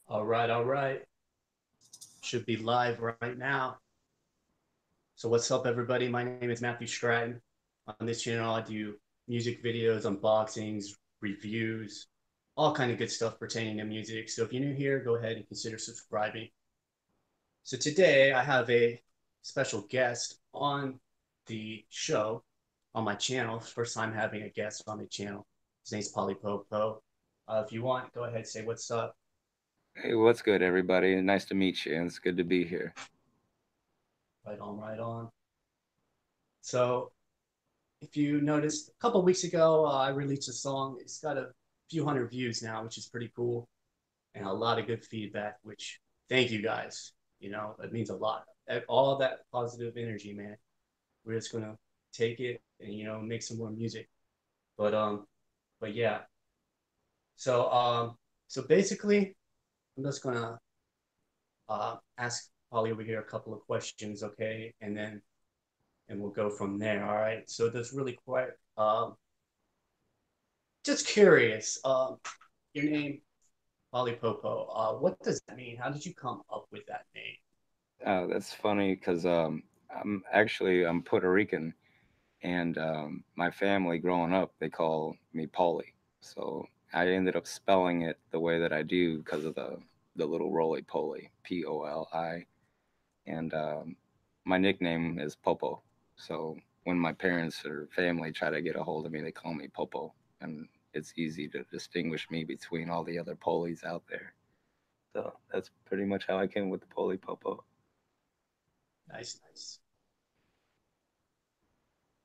All right, all right. Should be live right now. So what's up, everybody? My name is Matthew Stratton. On this channel, I do music videos, unboxings, reviews, all kind of good stuff pertaining to music. So if you're new here, go ahead and consider subscribing. So today I have a special guest on the show on my channel. First time having a guest on the channel. His name's Poli Popo. If you want, go ahead and say what's up. Hey, what's good, everybody? Nice to meet you, and it's good to be here. Right on, right on. So if you noticed, a couple of weeks ago, I released a song. It's got a few hundred views now, which is pretty cool, and a lot of good feedback. Which thank you guys. It means a lot. All that positive energy, man. We're just gonna take it and make some more music. But but yeah. So so basically, I'm just gonna ask Polly over here a couple of questions, okay, and we'll go from there. All right. So that's really quite just curious. Your name, Poli Popo. What does that mean? How did you come up with that name? That's funny because I'm Puerto Rican, and my family growing up they call me Polly. So I ended up spelling it the way that I do because of the little roly poly, Poli, and my nickname is Popo. So when my parents or family try to get a hold of me, they call me Popo, and it's easy to distinguish me between all the other Polies out there. So that's pretty much how I came with the Poli Popo. Nice, nice.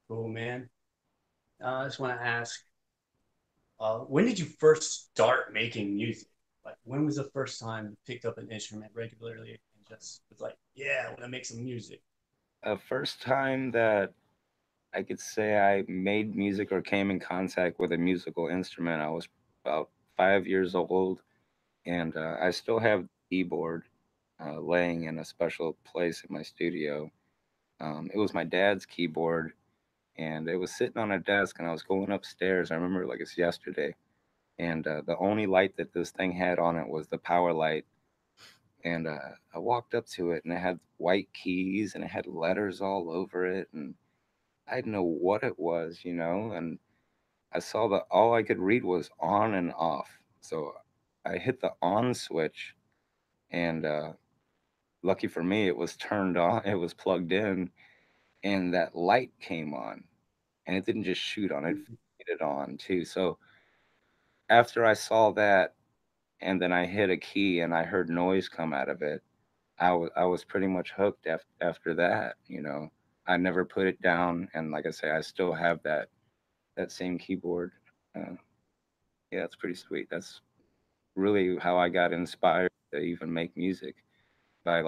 Cool, man. I just want to ask, when did you first start making music? Like, when was the first time you picked up an instrument regularly and just was like, yeah, I want to make some music? First time that I could say I made music or came in contact with a musical instrument, I was about 5 years old, and I still have the keyboard laying in a special place in my studio. It was my dad's keyboard, and it was sitting on a desk, and I was going upstairs. I remember like it's yesterday, and the only light that this thing had on it was the power light. And I walked up to it, and it had white keys, and it had letters all over it, and I didn't know what it was, and I saw that all I could read was on and off. So I hit the on switch, and lucky for me, it was turned on, it was plugged in, and that light came on, and it didn't just shoot on, it faded on too. So after I saw that, and then I hit a key and I heard noise come out of it, I was pretty much hooked after that. I never put it down, and like I say, I still have that same keyboard. Uh, yeah, it's pretty sweet. That's really how I got inspired to even make music. By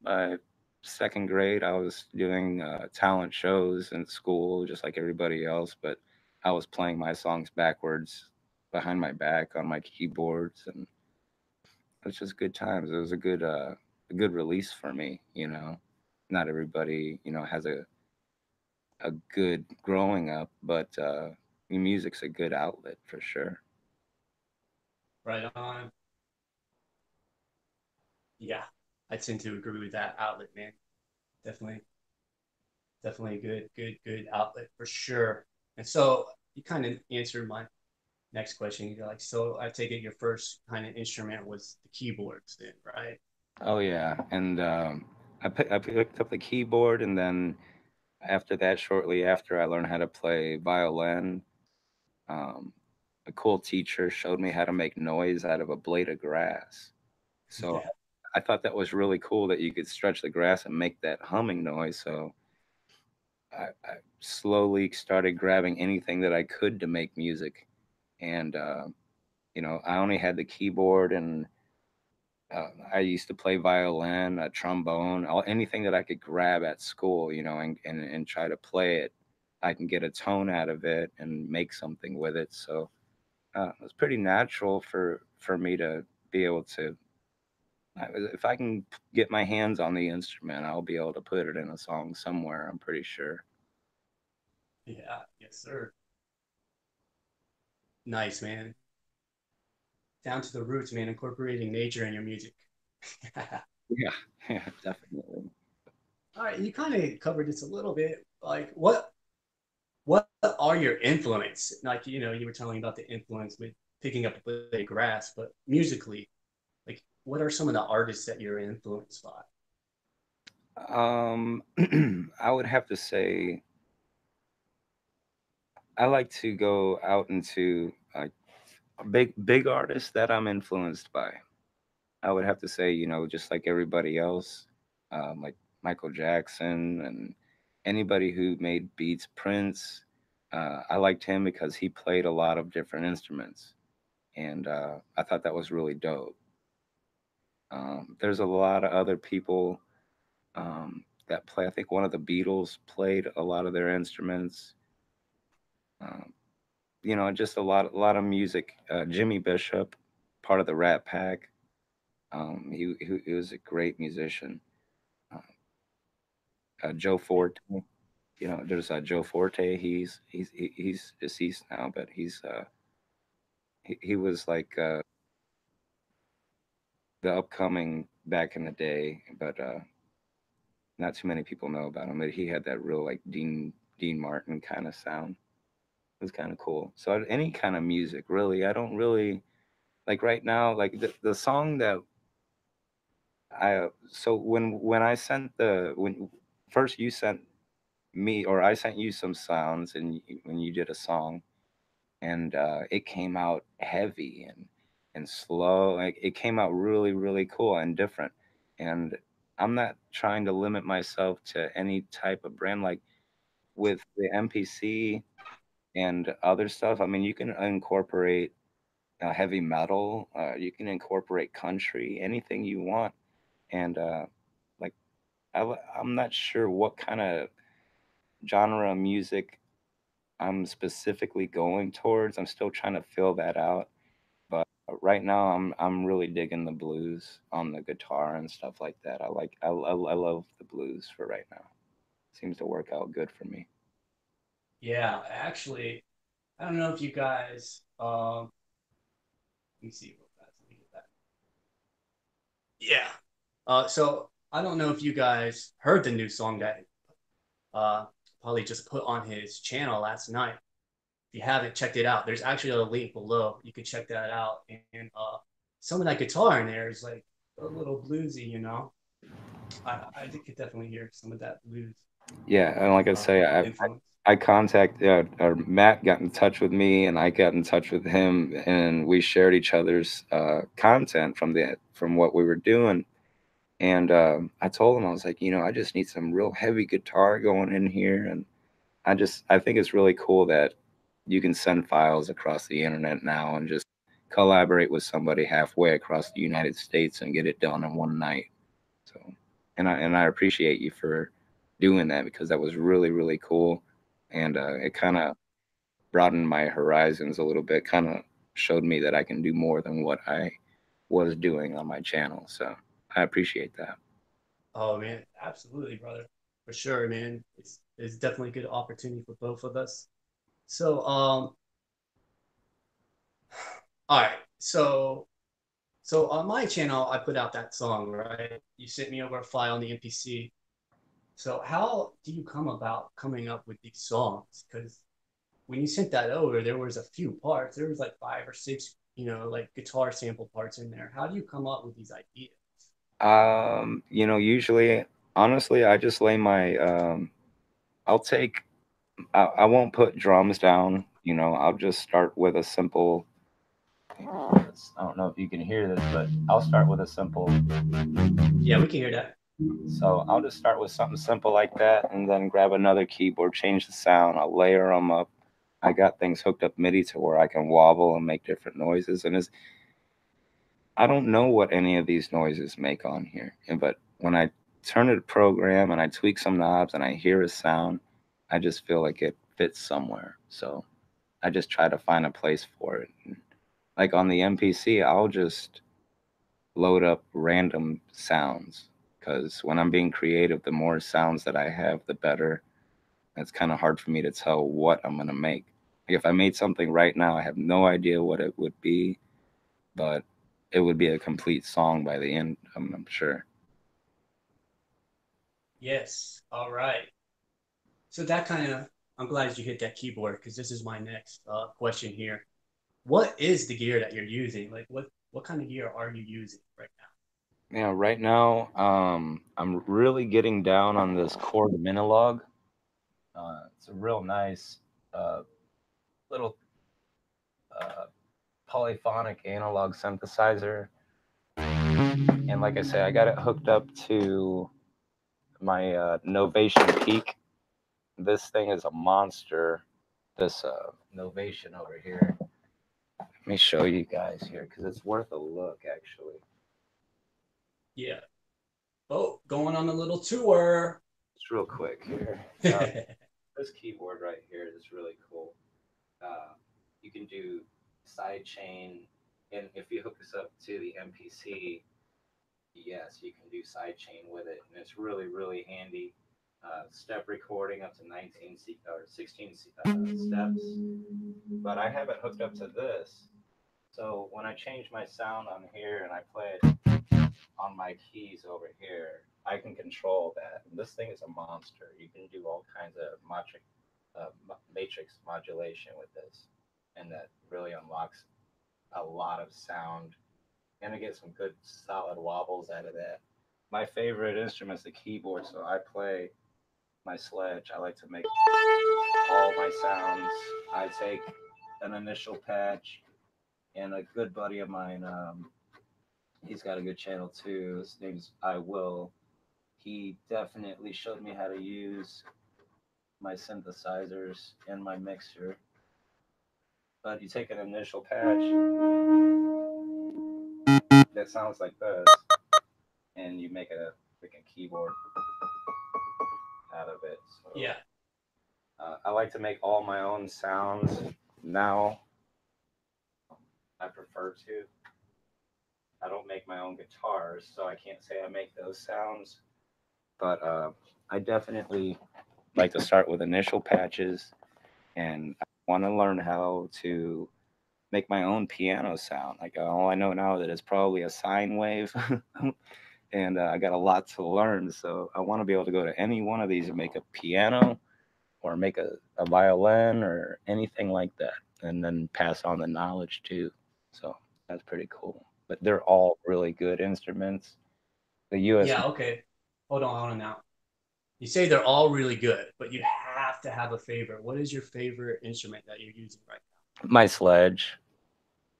by second grade, I was doing talent shows in school, just like everybody else, but I was playing my songs backwards behind my back on my keyboards, and it was just good times. It was a good release for me. Not everybody has a good growing up, but music's a good outlet for sure. Right on. Yeah, I tend to agree with that outlet, man. Definitely, definitely a good outlet for sure. And so you kind of answered my next question. You're like, so I take it your first kind of instrument was the keyboards, then, right? Oh yeah, and I picked up the keyboard, and then after that, shortly after, I learned how to play violin. Um, a cool teacher showed me how to make noise out of a blade of grass. So Yeah, I thought that was really cool that you could stretch the grass and make that humming noise. So I slowly started grabbing anything that I could to make music, and I only had the keyboard, and I used to play violin, trombone, anything that I could grab at school, and try to play it. I can get a tone out of it and make something with it. So it was pretty natural for me to be able to. If I can get my hands on the instrument, I'll be able to put it in a song somewhere. I'm pretty sure. yeah, yes, sir. Nice, man. down to the roots, man, incorporating nature in your music. Yeah, yeah, definitely. All right, you kind of covered this a little bit. Like, what are your influence? Like, you were telling about the influence with picking up a blade of grass, but musically, like, what are some of the artists that you're influenced by? Um, I would have to say I like to go out into big artists that I'm influenced by. I would have to say, just like everybody else, like Michael Jackson and anybody who made beats, Prince. I liked him because he played a lot of different instruments, and I thought that was really dope. There's a lot of other people that play. I think one of the Beatles played a lot of their instruments. Um, just a lot of music. Jimmy Bishop, part of the Rat Pack. He was a great musician. Uh, Joe Forte. There's Joe Forte. He's deceased now, but he was like the upcoming back in the day, but not too many people know about him. But he had that real like Dean Martin kind of sound. It was kind of cool. So any kind of music, really. I don't really like right now. Like the song that so when I sent the when first you sent me or I sent you some sounds and when you did a song and it came out heavy and slow. Like it came out really really cool and different. And I'm not trying to limit myself to any type of brand. Like with the MPC and other stuff. I mean, you can incorporate heavy metal. You can incorporate country, anything you want. And like I'm not sure what kind of genre of music I'm specifically going towards. I'm still trying to fill that out. But right now, I'm really digging the blues on the guitar and stuff like that. I love the blues for right now. Seems to work out good for me. Yeah, actually, I don't know if you guys. Let me see real fast. Let me get that. Yeah. So I don't know if you guys heard the new song that uh Polly just put on his channel last night. If you haven't checked it out, there's actually a link below. You can check that out. And some of that guitar in there is like a little bluesy. I could definitely hear some of that blues Yeah, and like I say, influence. I contact or Matt got in touch with me, and I got in touch with him, and we shared each other's content from what we were doing. And I told him I was like, I just need some real heavy guitar going in here, and I think it's really cool that you can send files across the internet now and just collaborate with somebody halfway across the United States and get it done in one night. So, and I appreciate you for doing that because that was really really cool, and it kind of broadened my horizons a little bit. Kind of showed me that I can do more than what I was doing on my channel. So I appreciate that. Oh man, absolutely, brother. For sure, man. It's definitely a good opportunity for both of us. So, all right. So on my channel, I put out that song, right? You sent me over a file on the NPC. So how do you come about coming up with these songs? Because when you sent that over, there was a few parts. There was like five or six, like guitar sample parts in there. How do you come up with these ideas? Usually, honestly, I just lay my I'll take I won't put drums down. I'll just start with a simple. I don't know if you can hear this, but I'll start with a simple. Yeah, we can hear that. So I'll just start with something simple like that, and then grab another keyboard, change the sound. I'll layer them up. I got things hooked up MIDI to where I can wobble and make different noises, and I don't know what any of these noises make on here, but when I turn it to program and I tweak some knobs and I hear a sound, I just feel like it fits somewhere. So I just try to find a place for it. Like on the MPC, I'll just load up random sounds because when I'm being creative, the more sounds that I have, the better. It's kind of hard for me to tell what I'm going to make. Like if I made something right now, I have no idea what it would be. but it would be a complete song by the end, I'm sure. Yes. All right. So that kind of, I'm glad you hit that keyboard because this is my next question here. What is the gear that you're using? Like what kind of gear are you using right Yeah, right now, I'm really getting down on this Korg Minilog. It's a real nice uh, little uh, polyphonic analog synthesizer. And like I say, I got it hooked up to my Novation Peak. This thing is a monster. This Novation over here. Let me show you guys here because it's worth a look, actually. now? Yeah. Oh, going on a little tour. Just real quick here. This keyboard right here is really cool. You can do side chain, and if you hook this up to the MPC, yes, you can do side chain with it, and it's really, really handy. Step recording up to 19 or 16 steps, but I have it hooked up to this. So when I change my sound on here and I play it on my keys over here, I can control that. And this thing is a monster. You can do all kinds of matrix modulation with this, and that really unlocks a lot of sound, and I get some good solid wobbles out of that. My favorite instrument is the keyboard, so I play my sledge. I like to make all my sounds. I take an initial patch, and a good buddy of mine, he's got a good channel too. His name's I Will. He definitely showed me how to use my synthesizers and my mixer. But you take an initial patch that sounds like this, and you make a freaking keyboard out of it. So Yeah. I like to make all my own sounds now. I prefer to. I don't make my own guitars, so I can't say I make those sounds. But I definitely like to start with initial patches, and I want to learn how to make my own piano sound. Like all I know now that it's probably a sine wave, and I got a lot to learn. So I want to be able to go to any one of these and make a piano or make a violin or anything like that, and then pass on the knowledge too. So that's pretty cool. But they're all really good instruments. The US, Yeah, okay. Hold on now. You say they're all really good, but you have to have a favorite. What is your favorite instrument that you're using right my sledge,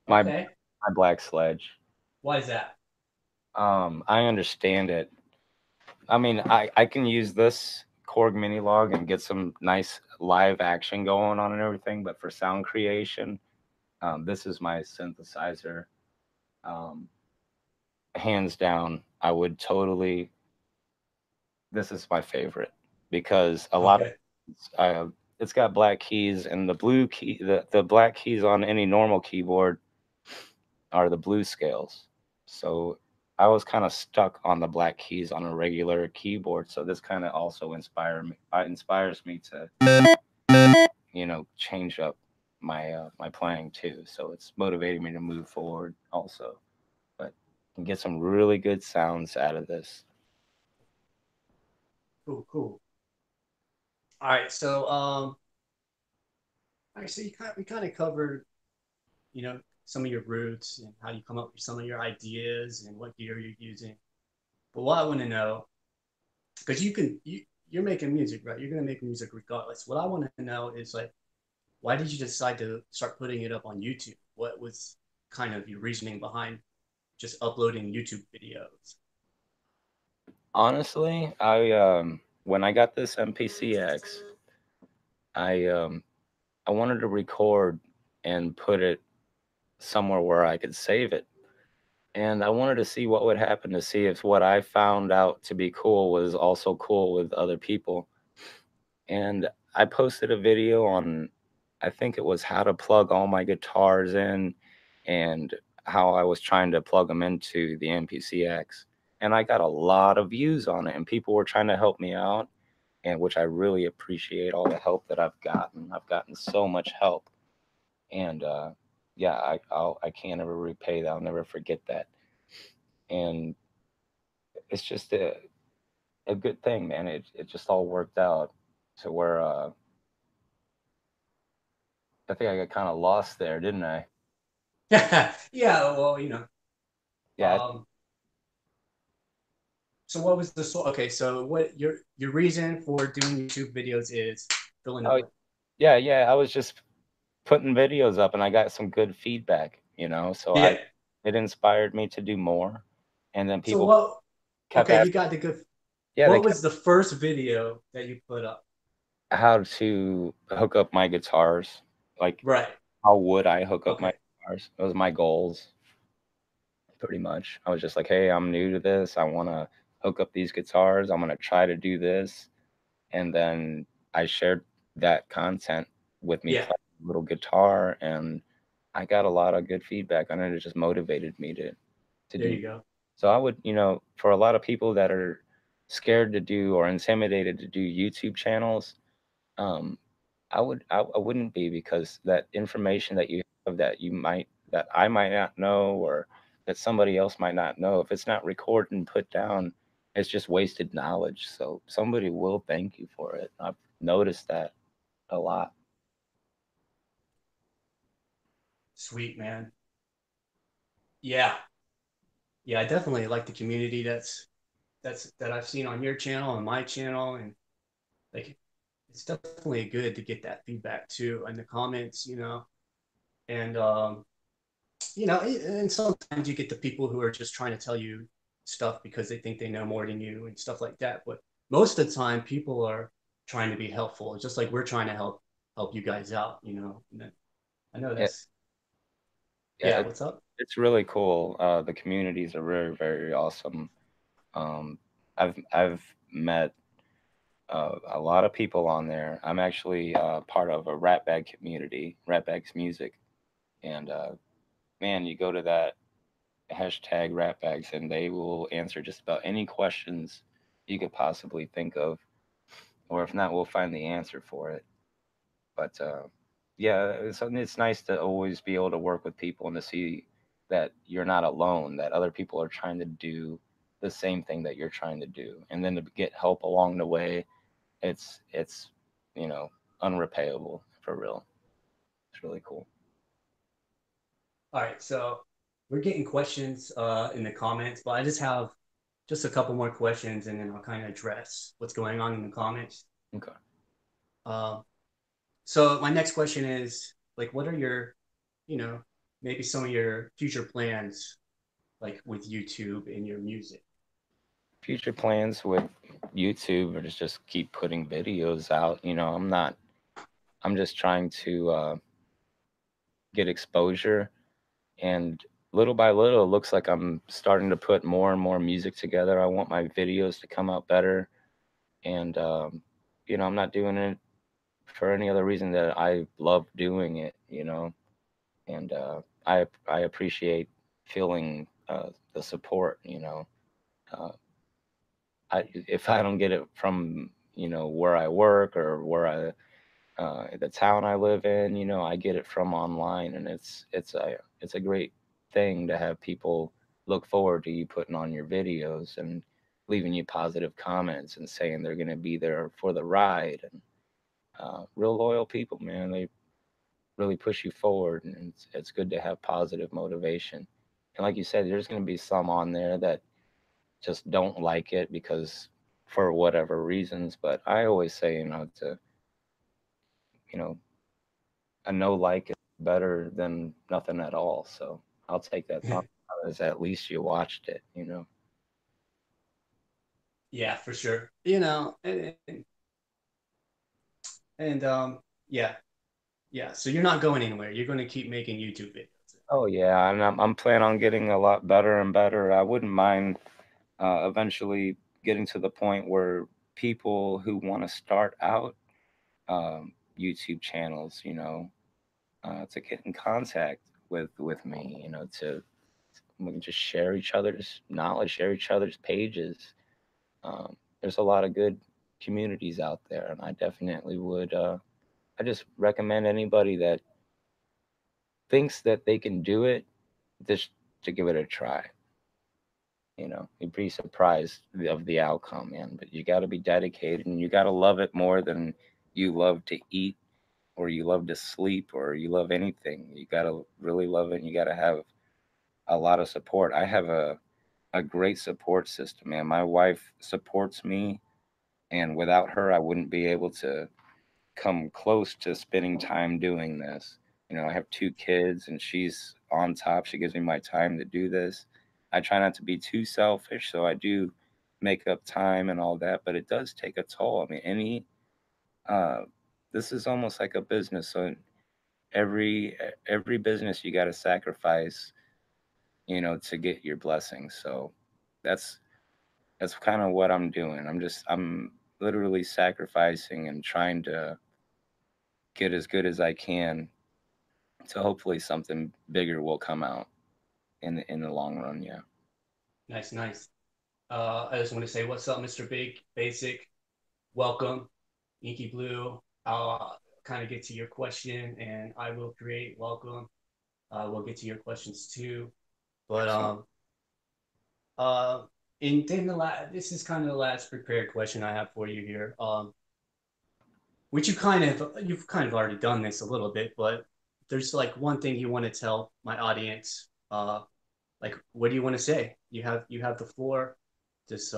now? my Okay. my black sledge. Why is that? I understand it. I mean, I can use this Korg mini log and get some nice live action going on and everything, but for sound creation, this is my synthesizer. Um, Hands down, I would totally. This is my favorite because a lot of Okay. it's got black keys, and the blue key, the black keys on any normal keyboard are the blue scales. So I was kind of stuck on the black keys on a regular keyboard. So this kind of also inspires me to change up my playing too. So it's motivating me to move forward also. But you can get some really good sounds out of this. Cool, cool. All right. All right, so we kind of covered, some of your roots and how you come up with some of your ideas and what gear you're using. But what I want to know, because you're making music, right? You're gonna make music regardless. What I want to know is like, why did you decide to start putting it up on YouTube? What was kind of your reasoning behind just uploading YouTube videos? Honestly, I when I got this MPCX, I I wanted to record and put it somewhere where I could save it. And I wanted to see what would happen to see if what I found out to be cool was also cool with other people. And I posted a video on, I think it was how to plug all my guitars in and how I was trying to plug them into the MPCX. And I got a lot of views on it, and people were trying to help me out, and which I really appreciate all the help that I've gotten. I've gotten so much help. And yeah, I can't ever repay that. I'll never forget that. And it's just a good thing, man. It just all worked out to where I think I got kind of lost there, didn't I? Yeah, well, Yeah, um, so what was the so okay, so what your reason for doing YouTube videos is fill in the oh blank. yeah. I was just putting videos up, and I got some good feedback, so Yeah. it inspired me to do more, and then So people what kept okay, you asking, got the good yeah, they what kept was the first video that you put up? how to hook up my guitars, like Right. how would I hook up my Okay. guitars? Those my goals, pretty much. I was just like, hey, I'm new to this. I want to hook up these guitars. I'm gonna try to do this, and then I shared that content with me Yeah, playing a little guitar, and I got a lot of good feedback on it. It just motivated me to there do. you go. So I would, for a lot of people that are scared to do or intimidated to do YouTube channels, um, I wouldn't be, because that information that you have that I might not know, or that somebody else might not know, if it's not recorded and put down, it's just wasted knowledge. So somebody will thank you for it. I've noticed that a lot. Sweet, man. Yeah. Yeah, I definitely like the community that I've seen on your channel and my channel, and like it's definitely good to get that feedback too in the comments, and and sometimes you get the people who are just trying to tell you stuff because they think they know more than you and stuff like that. But most of the time, people are trying to be helpful, just like we're trying to help you guys out. And I know Yeah, that's yeah, yeah. What's up? it's really cool. The communities are very, very awesome. Um, I've met a lot of people on there. I'm actually part of a rap bag community, rap bags music, and man, you go to that hashtag rap bags, and they will answer just about any questions you could possibly think of, or if not, we'll find the answer for it. But yeah, it's nice to always be able to work with people and to see that you're not alone, that other people are trying to do the same thing that you're trying to do, and then to get help along the way. It's you know unrepayable, for real. It's really cool. All right, so we're getting questions in the comments, but I just have just a couple more questions, and then I'll kind of address what's going on in the comments. Okay. Uh, so my next question is like, what are your, you know, maybe some of your future plans, like with YouTube and your music? Future plans with YouTube are to just keep putting videos out. I'm just trying to get exposure, and little by little, it looks like I'm starting to put more and more music together. I want my videos to come out better, and I'm not doing it for any other reason that I love doing it. And I appreciate feeling the support. Uh, if I don't get it from where I work, or the town I live in, I get it from online, and it's a great thing to have people look forward to you putting on your videos and leaving you positive comments and saying they're going to be there for the ride. And real loyal people, man, they really push you forward, and it's good to have positive motivation. And like you said, there's going to be some on there that just don't like it because for whatever reasons. But I always say, to you know a no like is better than nothing at all. So I'll take that thought as at least you watched it. Yeah, for sure. And yeah, yeah. So you're not going anywhere. You're going to keep making YouTube videos. Oh yeah, and I'm planning on getting a lot better and better. I wouldn't mind eventually getting to the point where people who want to start out YouTube channels, to get in contact with me, to we can just share each other's knowledge, share each other's pages. There's a lot of good communities out there, and I definitely would. I just recommend anybody that thinks that they can do it, just to give it a try. You'd be surprised of the outcome, man. But you got to be dedicated, and you got to love it more than you love to eat, or you love to sleep, or you love anything. You got to really love it, and you got to have a lot of support. I have a great support system, man. My wife supports me, and without her, I wouldn't be able to come close to spending time doing this. I have two kids, and she's on top. She gives me my time to do this. I try not to be too selfish, so I do make up time and all that, but it does take a toll. I mean, uh, this is almost like a business. So every business you got to sacrifice, to get your blessings. So that's that's kind of what I'm doing. I'm literally sacrificing and trying to get as good as I can, so hopefully something bigger will come out in the long run. Yeah. Nice, nice. I just want to say, what's up, Mr. Big Basic? Welcome, Inky Blue. I'll kind of get to your question, and I will create welcome. We'll get to your questions too. But Excellent. uh, in the this is kind of the last prepared question I have for you here. Which you've kind of already done this a little bit, but there's like one thing you want to tell my audience. Like, what do you want to say? You have the floor. Just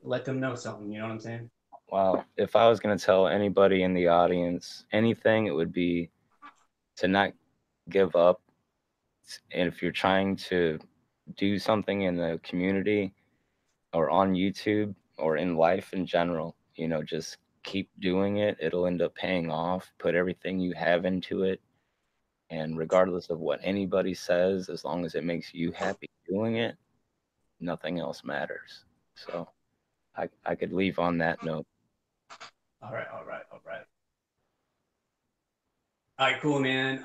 let them know something. You know what I'm saying? Wow. If I was going to tell anybody in the audience anything, it would be to not give up. And if you're trying to do something in the community or on YouTube or in life in general, just keep doing it. It'll end up paying off. Put everything you have into it. And regardless of what anybody says, as long as it makes you happy doing it, nothing else matters. So I could leave on that note. All right, all right, all right. All right, cool, man.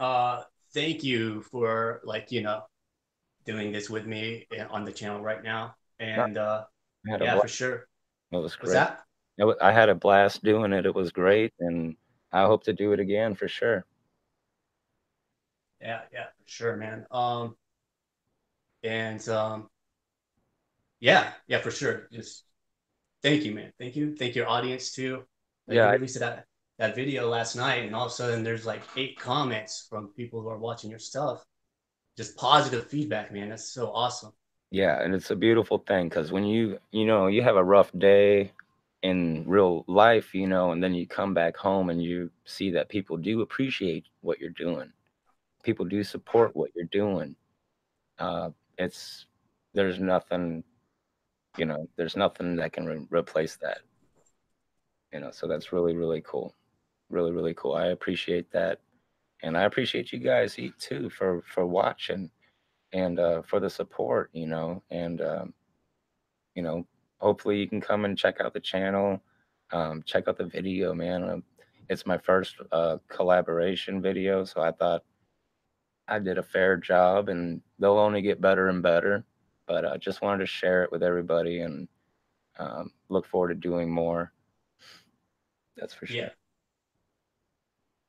Thank you for doing this with me on the channel right now. No, And I had a yeah, blast. for sure. It was What's great. that? I had a blast doing it. It was great, and I hope to do it again for sure. Yeah, yeah, for sure, man. And yeah, yeah, for sure. Just thank you, man. Thank you. Thank your audience too. Like Yeah, you released that video last night, and all of a sudden there's like 8 comments from people who are watching your stuff. Just positive feedback, man. That's so awesome. yeah, and it's a beautiful thing because when you have a rough day in real life, and then you come back home and you see that people do appreciate what you're doing. People do support what you're doing. Uh, it's there's nothing, there's nothing that can replace that. So that's really really cool, really really cool. I appreciate that, and I appreciate you guys too for watching and for the support. And you know, hopefully you can come and check out the channel, check out the video, man. It's my first collaboration video, so I thought I did a fair job, and they'll only get better and better. But I just wanted to share it with everybody, and look forward to doing more. That's for Yeah. sure.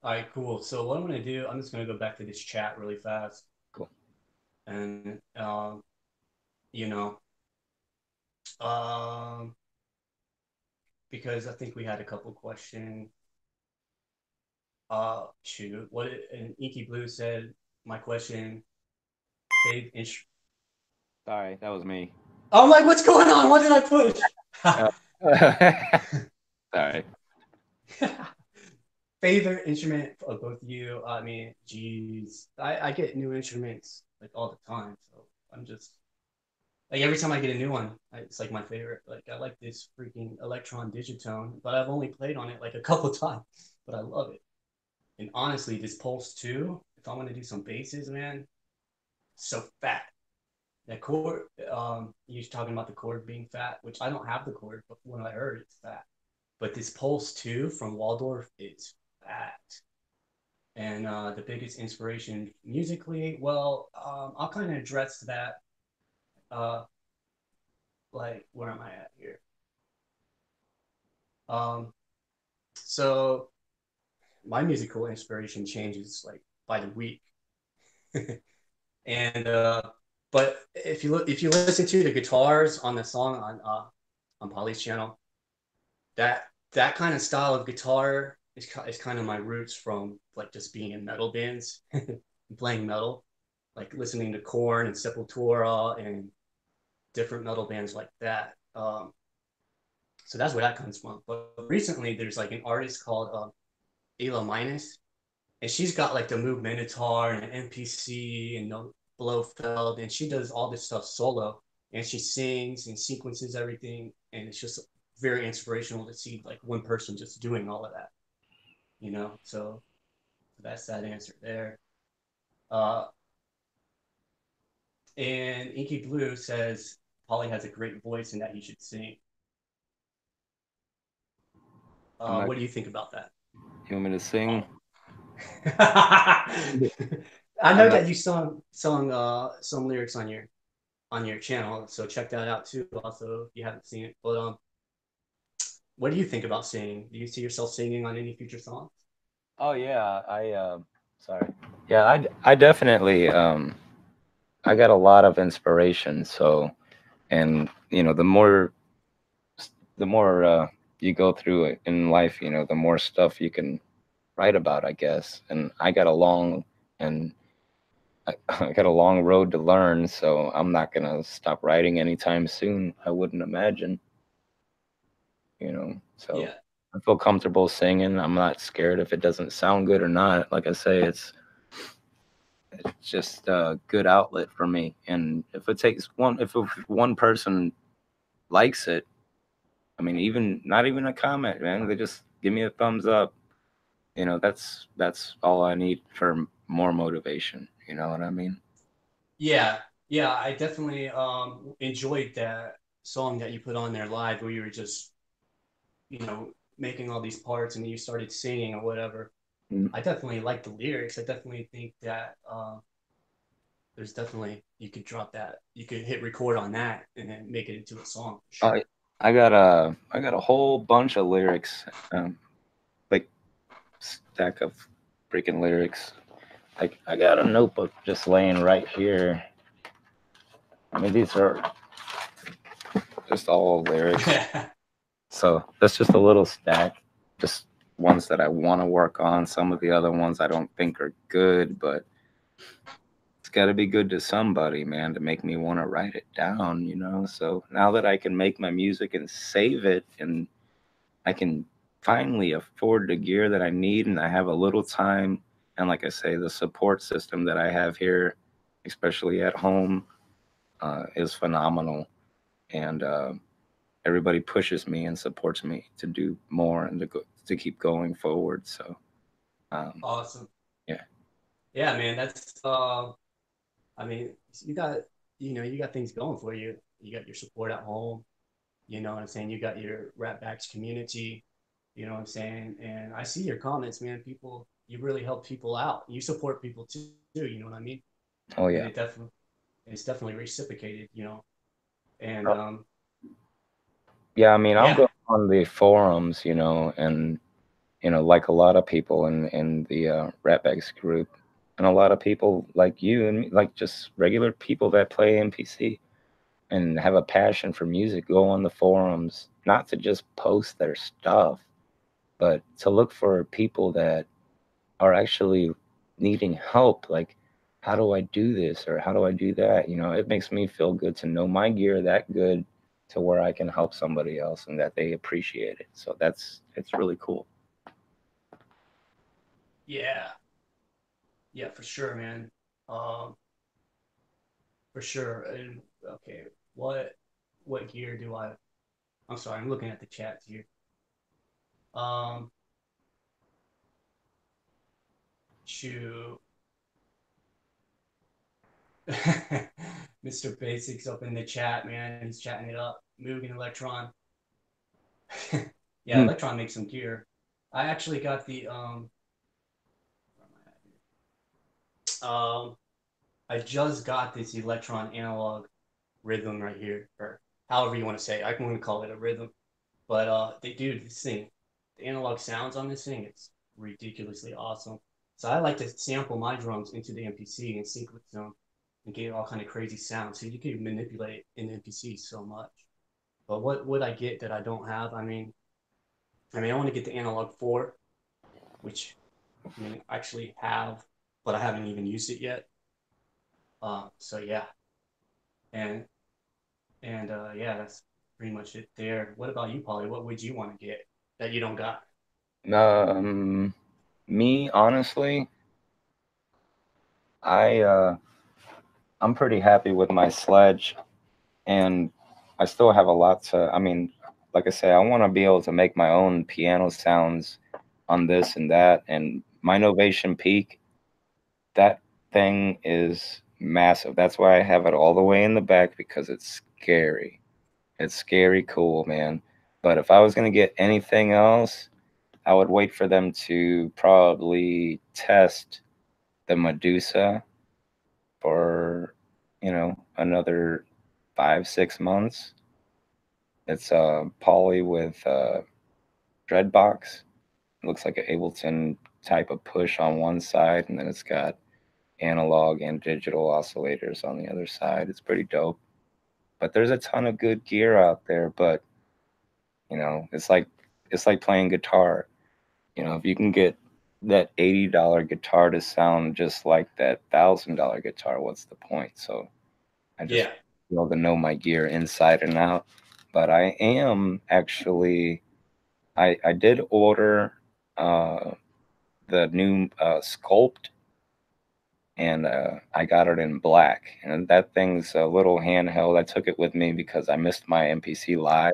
All right, cool. So what I'm gonna do, I'm just gonna go back to this chat really fast, Cool. and you know, um, because I think we had a couple questions. Shoot, and Inky Blue said my question. Fade inch. Sorry, that was me. I'm like, what's going on? What did I push? Uh, Sorry. Favorite instrument of both of you? I mean, geez, I get new instruments like all the time, so I'm just like every time I get a new one, it's like my favorite. Like I like this freaking Electron Digitone, but I've only played on it like a couple times, but I love it. And honestly, this Pulse 2, if I want to do some basses, man, so fat. That chord, you're talking about the chord being fat, which I don't have the chord, but when I heard it's fat. But this Pulse 2 from Waldorf is fat. And the biggest inspiration musically, well, I'll kind of address that. Uh, like, where am I at here? Um, so my musical inspiration changes like by the week. And but if you listen to the guitars on the song on Poli's channel, that kind of style of guitar is kind of my roots from like just being in metal bands and playing metal, like listening to Korn and Sepultura and different metal bands like that. So that's where that comes from. But recently, there's like an artist called Ayla Minus, and she's got like the Moog Minotaur and an MPC and no Blofeld, and she does all this stuff solo, and she sings and sequences everything, and it's just very inspirational to see like one person just doing all of that, you know. So that's that answer there. Uh, and Inky Blue says Polly has a great voice and that he should sing. I'm not. What do you think about that? You want me to sing? Oh. I I'm know not. that you some lyrics on your channel, so check that out too. Also, if you haven't seen it, but what do you think about singing? Do you see yourself singing on any future songs? Oh yeah, sorry. Yeah, I definitely I got a lot of inspiration. So, and the more you go through it in life, the more stuff you can write about, I guess. And and I got a long road to learn, so I'm not gonna stop writing anytime soon. I wouldn't imagine. So Yeah, I feel comfortable singing. I'm not scared if it doesn't sound good or not. Like I say, it's just a good outlet for me. And if one person likes it, I mean, even not even a comment, man, they just give me a thumbs up. That's all I need for more motivation. You know what I mean? yeah, yeah. I definitely enjoyed that song that you put on there live, where you were just making all these parts and then you started singing or whatever. Mm. I definitely like the lyrics. I definitely think that there's definitely you could drop that. You could hit record on that and then make it into a song for I sure. I got a whole bunch of lyrics, like stack of freaking lyrics. Like I got a notebook just laying right here. I mean, these are just all lyrics. So that's just a little stack, just ones that I want to work on. Some of the other ones I don't think are good, but it's got to be good to somebody, man, to make me want to write it down. So now that I can make my music and save it, and I can finally afford the gear that I need, and I have a little time, and like I say, the support system that I have here, especially at home, is phenomenal. And everybody pushes me and supports me to do more and to keep going forward. So, um, Awesome. yeah. Yeah, man. That's I mean, you got you got things going for you. You got your support at home. You know what I'm saying? You got your rap backs community. You know what I'm saying? And I see your comments, man. People, you really help people out. You support people too. You know what I mean? Oh And yeah. it's definitely reciprocated. And Oh, yeah. I mean, I'll yeah, go on the forums, and like a lot of people in the Ratbags group, and a lot of people like you and me, like just regular people that play NPC and have a passion for music, go on the forums, not to just post their stuff, but to look for people that are actually needing help. Like, how do I do this or how do I do that? It makes me feel good to know my gear that good to where I can help somebody else and that they appreciate it. So it's really cool. yeah, yeah, for sure, man. Um, for sure. And okay, what gear do I? I'm sorry, I'm looking at the chat here. Um, shoot. Mr. Basics up in the chat, man. He's chatting it up. Mugen Electron. Yeah, Hmm. Electron makes some gear. I actually got the um I just got this Electron analog rhythm right here, or however you want to say it. I can only call it a rhythm. But they do this thing. The analog sounds on this thing, it's ridiculously awesome. So I like to sample my drums into the MPC and sync with them and get all kind of crazy sounds. So you can manipulate an MPC so much. But what would I get that I don't have? I want to get the analog four, which I actually have, but I haven't even used it yet. So yeah, and yeah, that's pretty much it there. What about you, Polly? What would you want to get that you don't got? Um, Me honestly, I I'm pretty happy with my sledge, and I still have a lot to. I mean, like I say, I want to be able to make my own piano sounds on this and that. And my Novation Peak, that thing is massive. That's why I have it all the way in the back because it's scary. It's scary cool, man. But if I was gonna get anything else, I would wait for them to probably test the Medusa for, another 5, 6 months. It's poly with Dreadbox. It looks like an Ableton type of push on one side, and then it's got analog and digital oscillators on the other side. It's pretty dope. But there's a ton of good gear out there, but it's like playing guitar. If you can get that $80 guitar to sound just like that $1,000 guitar, what's the point? So I just Yeah, be able to know my gear inside and out. But I am actually, I did order uh, the new Sculpt, and I got it in black. And that thing's a little handheld. I took it with me because I missed my MPC live.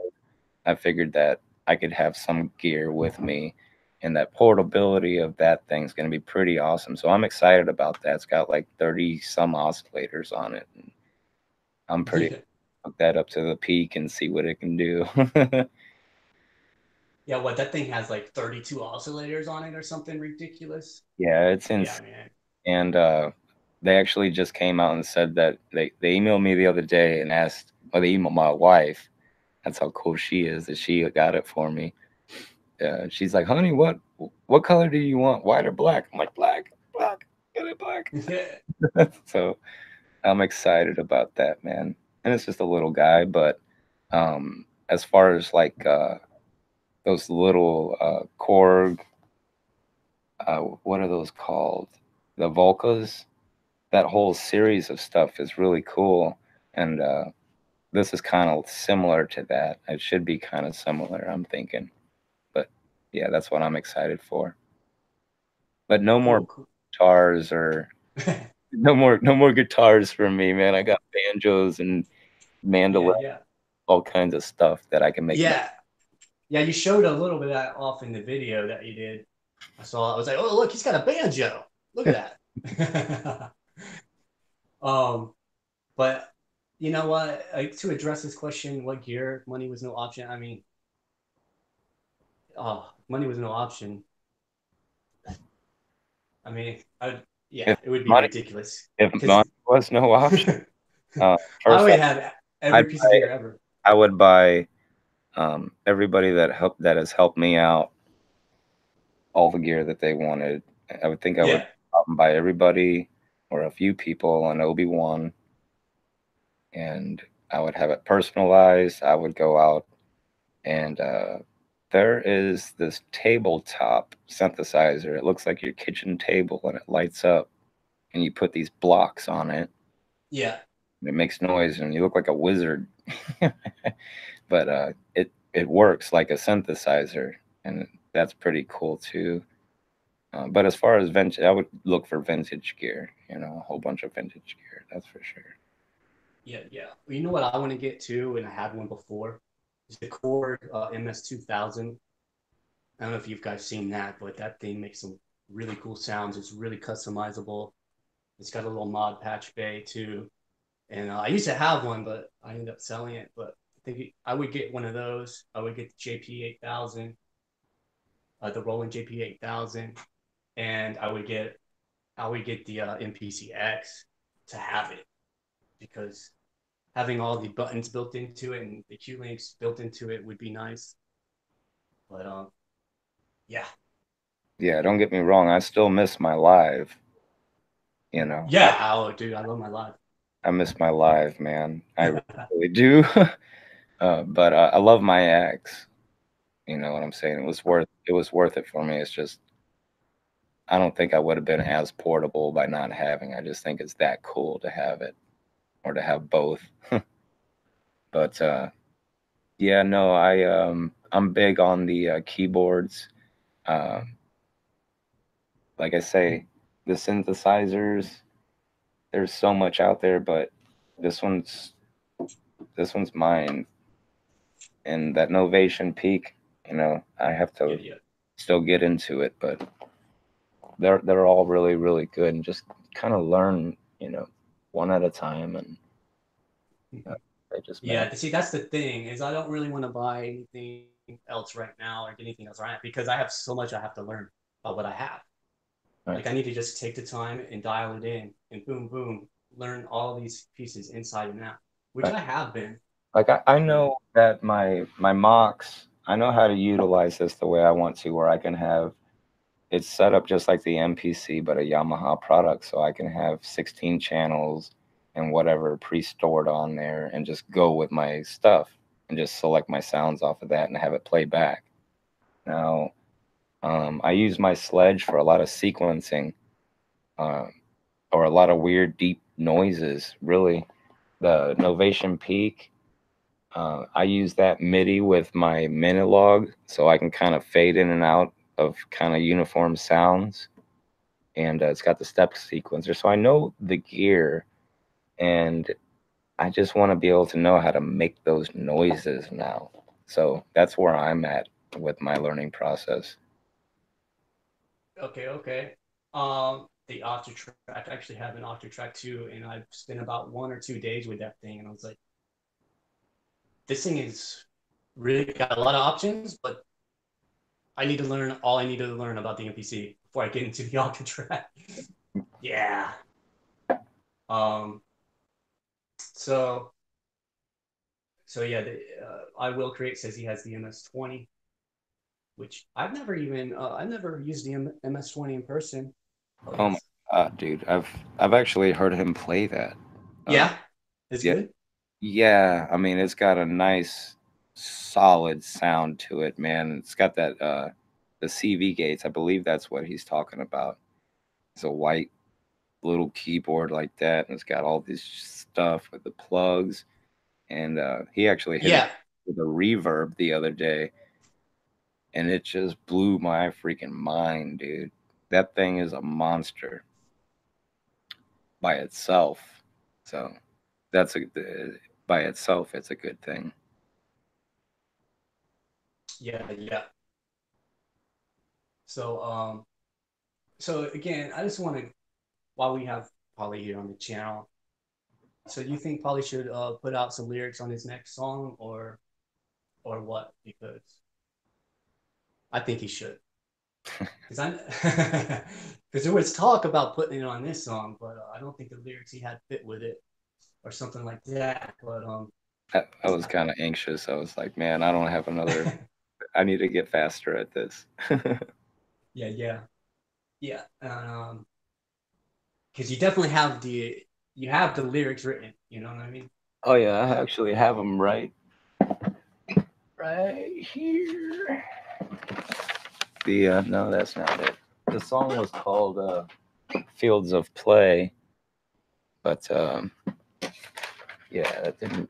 I figured that I could have some gear with me, and that portability of that thing's going to be pretty awesome. So I'm excited about that. It's got like 30 some oscillators on it. And I'm pretty yeah, hook that up to the peak and see what it can do. yeah. What that thing has like 32 oscillators on it or something ridiculous. Yeah, it's Yeah, insane. man. And they actually just came out and said that they emailed me the other day and asked, or they emailed my wife. That's how cool she is that she got it for me. She's like, honey, what color do you want? White or black? I'm like, black, black, get it black. Yeah, So I'm excited about that, man. And it's just a little guy, but as far as like those little Korg, what are those called? The Volcas. That whole series of stuff is really cool, and this is kind of similar to that. It should be kind of similar, I'm thinking. But yeah, that's what I'm excited for. But no more cool, cool. guitars or no more guitars for me, man. I got banjos and Yeah, mandolin, yeah, all kinds of stuff that I can make. yeah, yeah. You showed a little bit of that off in the video that you did. I saw. I was like, oh look, he's got a banjo. Look at that. um, but you know what? To address this question, what gear? Money was no option. Money was no option. Yeah, if it would be money ridiculous if because money was no option, I first would off, have I'd every piece of buy gear ever. I would buy everybody that has helped me out all the gear that they wanted. I would think I would Yeah, buy everybody or a few people an Obi-Wan, and I would have it personalized. I would go out and there is this tabletop synthesizer. It looks like your kitchen table and it lights up, and you put these blocks on it. yeah, And it makes noise, and you look like a wizard. But it works like a synthesizer, and that's pretty cool too. But as far as vintage, I would look for vintage gear. A whole bunch of vintage gear. That's for sure. yeah, yeah. Well, you know what I want to get too, and I had one before. Is the Korg MS 2000. I don't know if you guys seen that, but that thing makes some really cool sounds. It's really customizable. It's got a little mod patch bay too. And I used to have one, but I ended up selling it. But I think I would get one of those. I would get the JP 8000, the Roland JP 8000, and I would get the MPCX to have it because having all the buttons built into it and the Q links built into it would be nice. But yeah, Yeah, don't get me wrong, I still miss my live, you know. Yeah, oh dude, I love my live. I miss my live, man. I really do. But I love my ex. You know what I'm saying? It was worth it for me. It's just I don't think I would have been as portable by not having. I just think it's that cool to have it or to have both. But yeah, no, I'm big on the keyboards. Uh, like I say, the synthesizers. There's so much out there, but this one's this one's mine. And that Novation Peak, I have Yeah, to yeah. still get into it, but they're all really really good, and just kind of learn, one at a time, and uh, they just man. Yeah, see, that's the thing is I don't really want to buy anything else right now or get anything else right because I have so much I have to learn about what I have. Right. Like I need to just take the time and dial it in and boom, boom, learn all these pieces inside and out, which Right. I have been. Like I You know, know that my mocks, I know how to utilize this the way I want to, where I can have it's set up just like the MPC, but a Yamaha product, so I can have 16 channels and whatever pre-stored on there, and just go with my stuff and just select my sounds off of that and have it play back. Now, I use my Sledge for a lot of sequencing, uh, or a lot of weird deep noises. Really, the Novation Peak. I use that MIDI with my Minilog, so I can kind of fade in and out of kind of uniform sounds, and it's got the step sequencer, so I know the gear, and I just want to be able to know how to make those noises now. So that's where I'm at with my learning process. okay, okay. The Octatrack, I actually have an Octatrack too, and I've spent about 1 or 2 days with that thing, and I was like, this thing is really got a lot of options, but I need to learn all I need to learn about the NPC before I get into the Octatrack. Yeah. Um. So yeah, I will create says he has the MS-20, which I've never used the MS-20 in person. Oh Oh my yes. god, dude, I've actually heard him play that. Uh, Yeah, it's yeah, good. yeah. I mean, it's got a nice, solid sound to it, man. It's got that the CV gates. I believe that's what he's talking about. It's a white little keyboard like that, and it's got all this stuff with the plugs. And he actually hit it Yeah. with a reverb the other day, and it just blew my freaking mind, dude. That thing is a monster by itself. So that's by itself, it's a good thing. Yeah. Yeah. So so again, I just want to while we have Polly here on the channel. So do you think Polly should put out some lyrics on his next song or what? Because I think he should. Because I because there was talk about putting it on this song, but I don't think the lyrics he had fit with it or something like that. But I was I, kind of anxious. I was like, man, I don't have another. I need to get faster at this. yeah, yeah, yeah. Because you definitely have the lyrics written. You know what I mean? Oh yeah, I actually have them right here. The no, that's not it. The song was called "Fields of Play," but yeah, that didn't.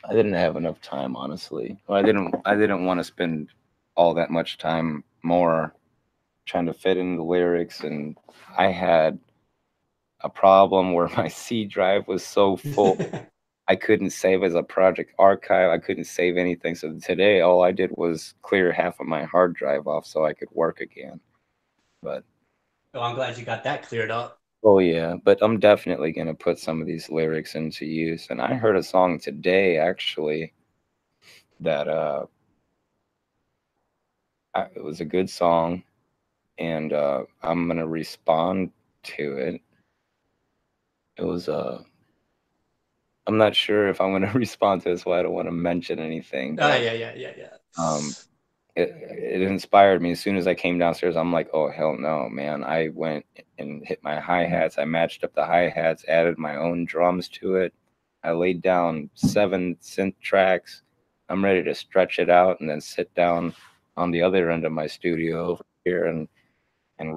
I didn't have enough time, honestly. Well, I didn't want to spend all that much time more trying to fit in the lyrics, and I had a problem where my C drive was so full I couldn't save as a project archive. I couldn't save anything. So today, all I did was clear half of my hard drive off so I could work again. But Oh, I'm glad you got that cleared up. oh yeah, but I'm definitely gonna put some of these lyrics into use. And I heard a song today actually that it was a good song, and I'm gonna respond to it. It was I'm not sure if I'm gonna respond to this, so I don't want to mention anything, but Yeah, yeah, yeah, yeah. um, it inspired me. As soon as I came downstairs, I'm like, oh hell no, man. I went and hit my hi-hats. I matched up the hi-hats, added my own drums to it. I laid down 7 synth tracks. I'm ready to stretch it out and then sit down on the other end of my studio over here and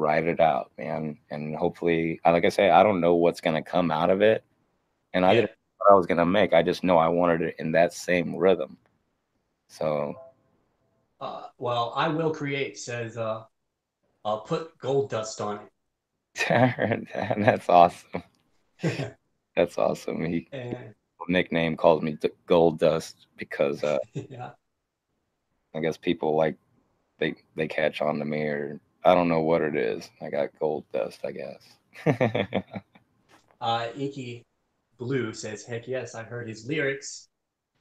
ride it out, man. And hopefully, like I say, I don't know what's gonna come out of it, and I Yeah. didn't know what I was gonna make. I just know I wanted it in that same rhythm. So Well, I will create says I'll put gold dust on that's awesome. it. That's awesome. He And nickname calls me Gold Dust because yeah. I guess people like they catch on to me, or I don't know what it is. I got gold dust, I guess. Inky Blue says, heck yes, I heard his lyrics.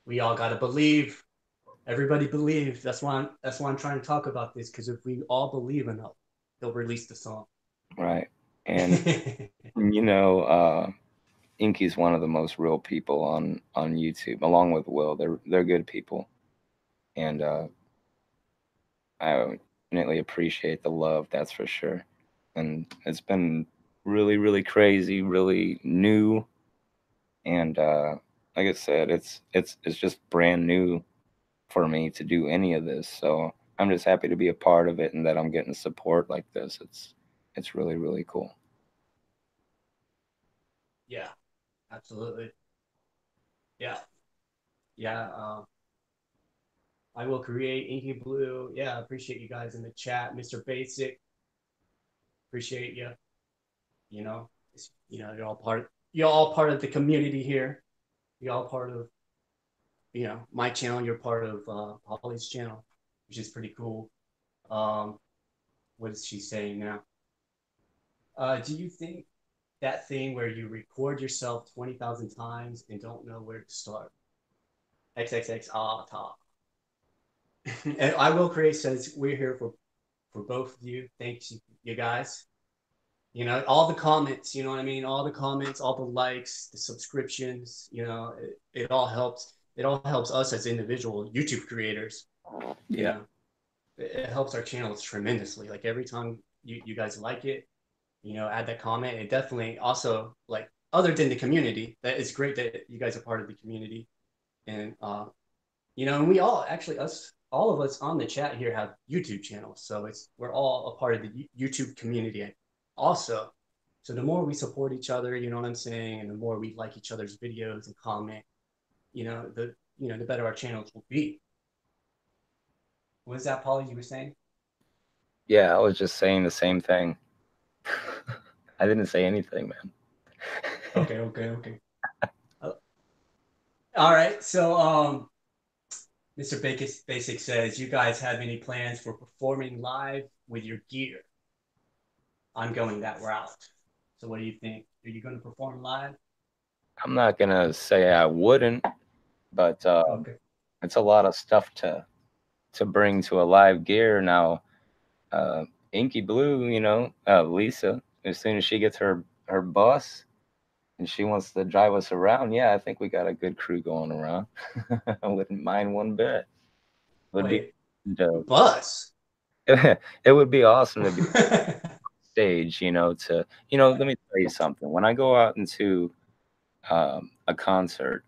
We all gotta believe. Everybody believe. That's why I'm trying to talk about this, because if we all believe enough, they'll release the song. Right. And you know, Inky's one of the most real people on YouTube, along with Will. They're good people, and I definitely appreciate the love. That's for sure. And it's been really, really crazy, really new, and like I said, it's just brand new for me to do any of this. So I'm just happy to be a part of it and that I'm getting support like this. It's really, really cool. Yeah, absolutely. Yeah, yeah. I will create Inky Blue. Yeah, I appreciate you guys in the chat, Mr. Basic. Appreciate you. You know, You're all part of the community here. You're all part of my channel. You're part of Polly's channel, which is pretty cool. Um, what is she saying now? Do you think that thing where you record yourself 20,000 times and don't know where to start? XXX top. And I will create says we're here for both of you. Thanks you guys. All the comments, you know what I mean? All the comments, all the likes, the subscriptions, it all helps. It all helps us as individual YouTube creators. You Yeah. know, it helps our channels tremendously. Like every time you guys like it, add that comment. It definitely also, like, other than the community, that is great that you guys are part of the community. And and we all actually us all of us on the chat here have YouTube channels, so we're all a part of the YouTube community also. So the more we support each other, you know what I'm saying, and the more we like each other's videos and comment, the better our channels will be. What is that, Polly, you were saying? Yeah, I was just saying the same thing. I didn't say anything, man. Okay. Uh, all right. So Mr. Basic says, you guys have any plans for performing live with your gear? I'm going that route. So what do you think? Are you going to perform live? I'm not gonna say I wouldn't, but Okay. it's a lot of stuff to bring to a live gear now. Uh, Inky Blue, Lisa, as soon as she gets her bus and she wants to drive us around, yeah, I think we got a good crew going around. I wouldn't mind one bit. It would be Wait, dope. bus? It would be awesome to be stage, let me tell you something. When I go out into a concert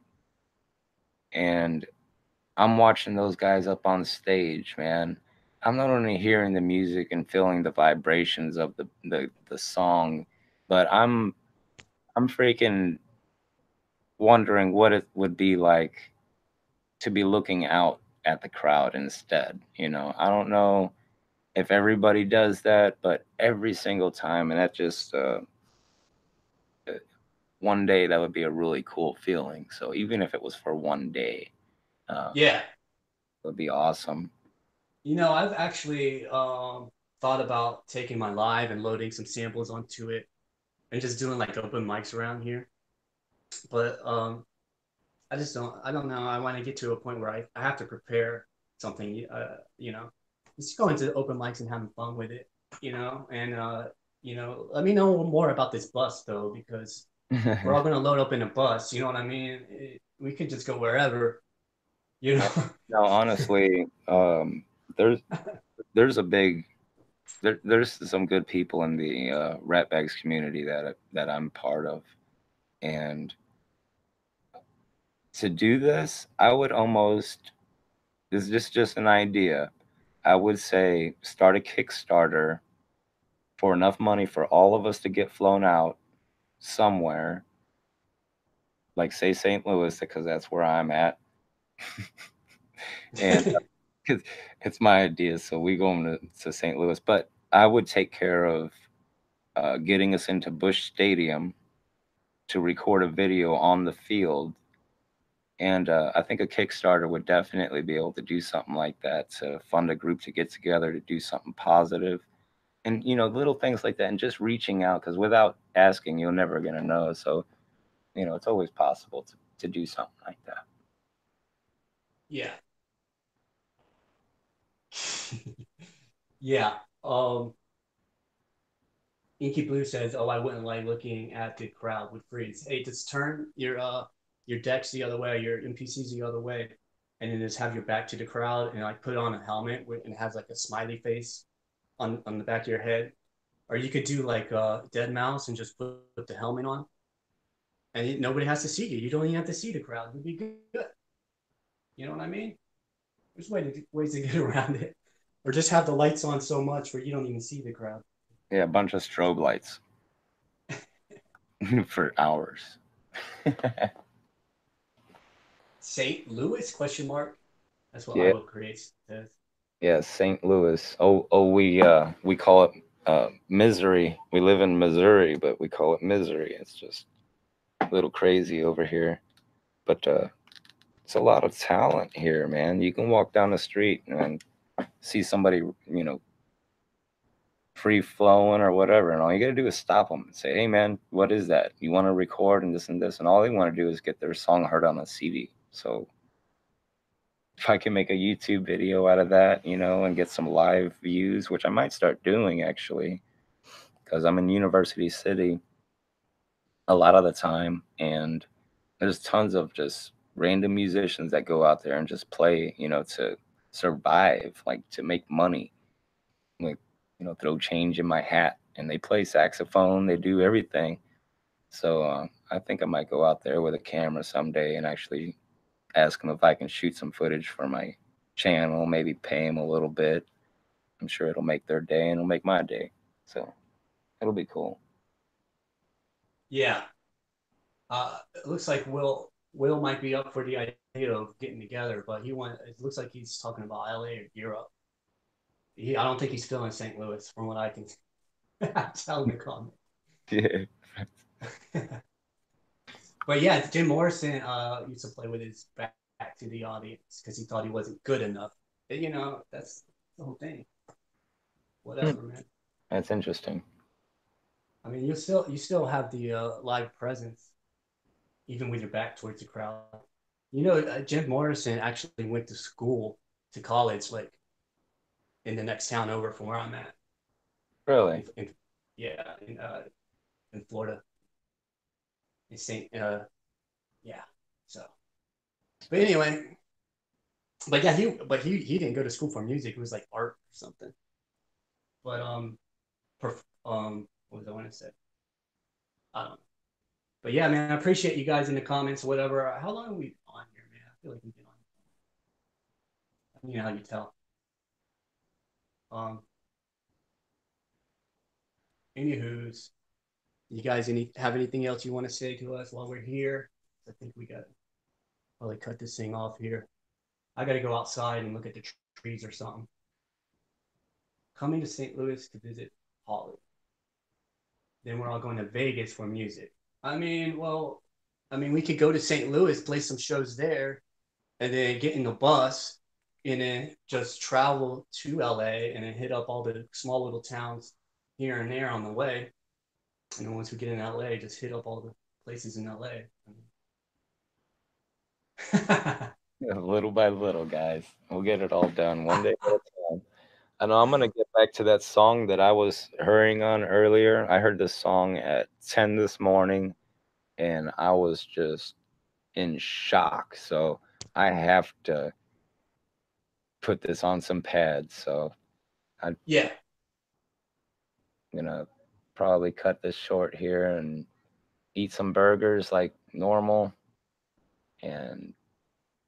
and I'm watching those guys up on stage, man, I'm not only hearing the music and feeling the vibrations of the song, but I'm freaking wondering what it would be like to be looking out at the crowd instead. I don't know if everybody does that, but every single time, and that just one day that would be a really cool feeling. So even if it was for one day, Yeah. it would be awesome. I've actually thought about taking my live and loading some samples onto it and just doing like open mics around here. But I don't know. I want to get to a point where I have to prepare something, just going to open mics and having fun with it, and, let me know more about this bus though, because if we're all going to load up in a bus, you know what I mean? We could just go wherever, you know? No, honestly, there's there's a big there's some good people in the Ratbags community that I'm part of, and to do this, I would almost this is just an idea. I would say start a Kickstarter for enough money for all of us to get flown out somewhere, like say St. Louis, because that's where I'm at, and because it's my idea, so we going to St. Louis. But I would take care of getting us into Busch Stadium to record a video on the field. And I think a Kickstarter would definitely be able to do something like that to fund a group to get together to do something positive. And, little things like that. And just reaching out, because without asking, you're never going to know. So, it's always possible to do something like that. Yeah. Yeah. Inky Blue says, "Oh, I wouldn't like looking at the crowd would freeze. Hey, just turn your decks the other way, your NPCs the other way, and then just have your back to the crowd and like put on a helmet and it has like a smiley face on the back of your head. Or you could do like Dead Mouse and just put the helmet on, and nobody has to see you. You don't even have to see the crowd. It'd be good. You know what I mean? There's ways to get around it, or just have the lights on so much where you don't even see the crowd. Yeah, a bunch of strobe lights for hours. St. Louis? Question mark. That's what Yeah, Iowa creates says. yeah, St. Louis. Oh, we call it misery. We live in Missouri, but we call it misery. It's just a little crazy over here. But it's a lot of talent here, man. You can walk down the street and see somebody, free flowing or whatever, and all you gotta do is stop them and say, "Hey, man, what is that? You want to record and this and this?" And all they want to do is get their song heard on a CD. So if I can make a YouTube video out of that, and get some live views, which I might start doing actually, because I'm in University City a lot of the time, and there's tons of just random musicians that go out there and just play, to survive, like to make money, like, throw change in my hat, and they play saxophone, they do everything. So I think I might go out there with a camera someday and actually ask them if I can shoot some footage for my channel, maybe pay them a little bit. I'm sure it'll make their day and it'll make my day. So it'll be cool. Yeah. It looks like Will might be up for the idea of getting together, but it looks like he's talking about LA or Europe. I don't think he's feeling St. Louis from what I can tell in the comment. Yeah. But yeah, Jim Morrison used to play with his back to the audience because he thought he wasn't good enough. And, that's the whole thing. Whatever, man. That's interesting. I mean, you still have the live presence even with your back towards the crowd. Jim Morrison actually went to school to college, like in the next town over from where I'm at. Really? Yeah, in Florida, in Saint. Yeah. So, but anyway, but yeah, he didn't go to school for music. It was like art or something. But what was I want to say? I don't know. But yeah, man, I appreciate you guys in the comments, whatever. How long are we on here, man? I feel like we've been on. You know how you tell. Um, Anywho's, you guys have anything else you want to say to us while we're here? I think we got to probably cut this thing off here. I got to go outside and look at the trees or something. Coming to St. Louis to visit Holly. Then we're all going to Vegas for music. We could go to St. Louis, play some shows there, and then get in the bus and then just travel to LA and then hit up all the small little towns here and there on the way. And then once we get in LA, just hit up all the places in LA. Little by little, guys. We'll get it all done one day at a time. I know I'm gonna get back to that song that I was hurrying on earlier. I heard this song at 10 this morning and I was just in shock. So I have to put this on some pads. So I'm Yeah. gonna probably cut this short here and eat some burgers like normal and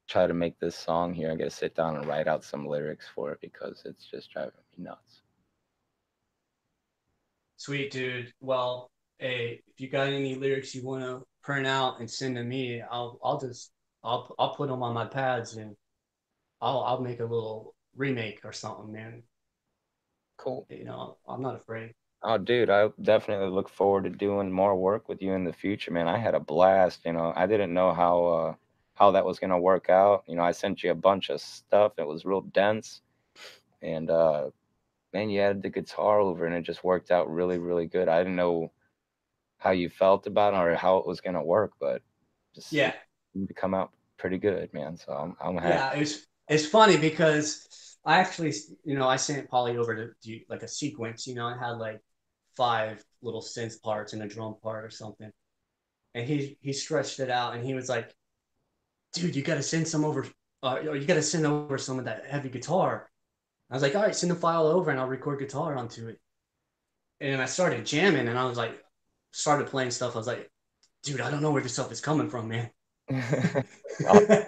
try to make this song here. I gotta sit down and write out some lyrics for it because it's just driving me nuts. Sweet, dude. Well, hey, if you got any lyrics you want to print out and send to me, I'll put them on my pads and I'll make a little remake or something, man. Cool. You know, I'm not afraid. Oh, dude, I definitely look forward to doing more work with you in the future, man. I had a blast. I didn't know how that was gonna work out. I sent you a bunch of stuff. It was real dense, and man, you added the guitar over, and it just worked out really, really good. I didn't know how you felt about it or how it was gonna work, but just Yeah, seemed to come out pretty good, man. So I'm happy. yeah. It's funny because I actually, I sent Polly over to do like a sequence. I had like five little synth parts and a drum part or something, and he stretched it out and he was like, "Dude, you got to send some over, or you got to send over some of that heavy guitar." I was like, "All right, send the file over and I'll record guitar onto it." And I started jamming and I was like, started playing stuff. I was like, "Dude, I don't know where this stuff is coming from, man." I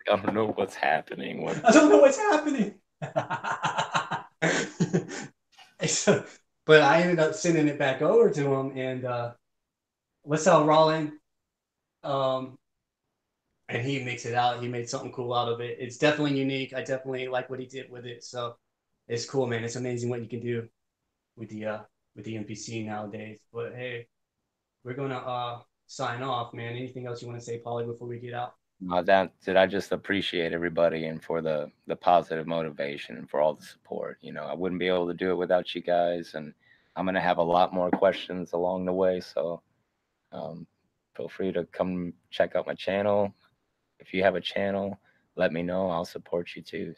don't know what's happening. What? I don't know what's happening. So, but I ended up sending it back over to him, and what's up, Rollin? Um, and he mixed it out. He made something cool out of it. It's definitely unique. I definitely like what he did with it. So it's cool, man. It's amazing what you can do with the MPC nowadays. But hey, we're gonna sign off, man. Anything else you want to say, Polly, before we get out? That did I just appreciate everybody and for the positive motivation and for all the support. I wouldn't be able to do it without you guys, and I'm gonna have a lot more questions along the way. So um, feel free to come check out my channel. If you have a channel, let me know. I'll support you too.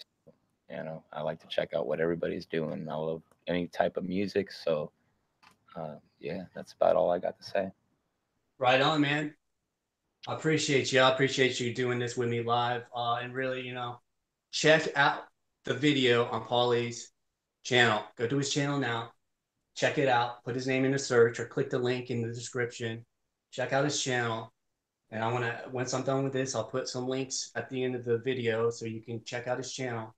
I like to check out what everybody's doing. I love any type of music. So yeah, that's about all I got to say. Right on, man. I appreciate you. I appreciate you doing this with me live. And really, check out the video on Paulie's channel. Go to his channel now. Check it out. Put his name in the search or click the link in the description. Check out his channel. And once I'm done with this, I'll put some links at the end of the video so you can check out his channel.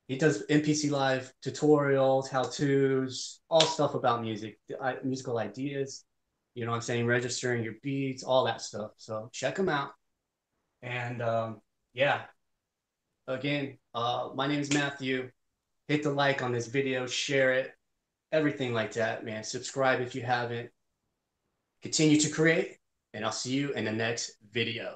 He does NPC Live tutorials, how-tos, all stuff about music, musical ideas. You know what I'm saying? Registering your beats, all that stuff. So check him out. And yeah, again, my name is Matthew. Hit the like on this video, share it, everything like that, man. Subscribe if you haven't. Continue to create, and I'll see you in the next video.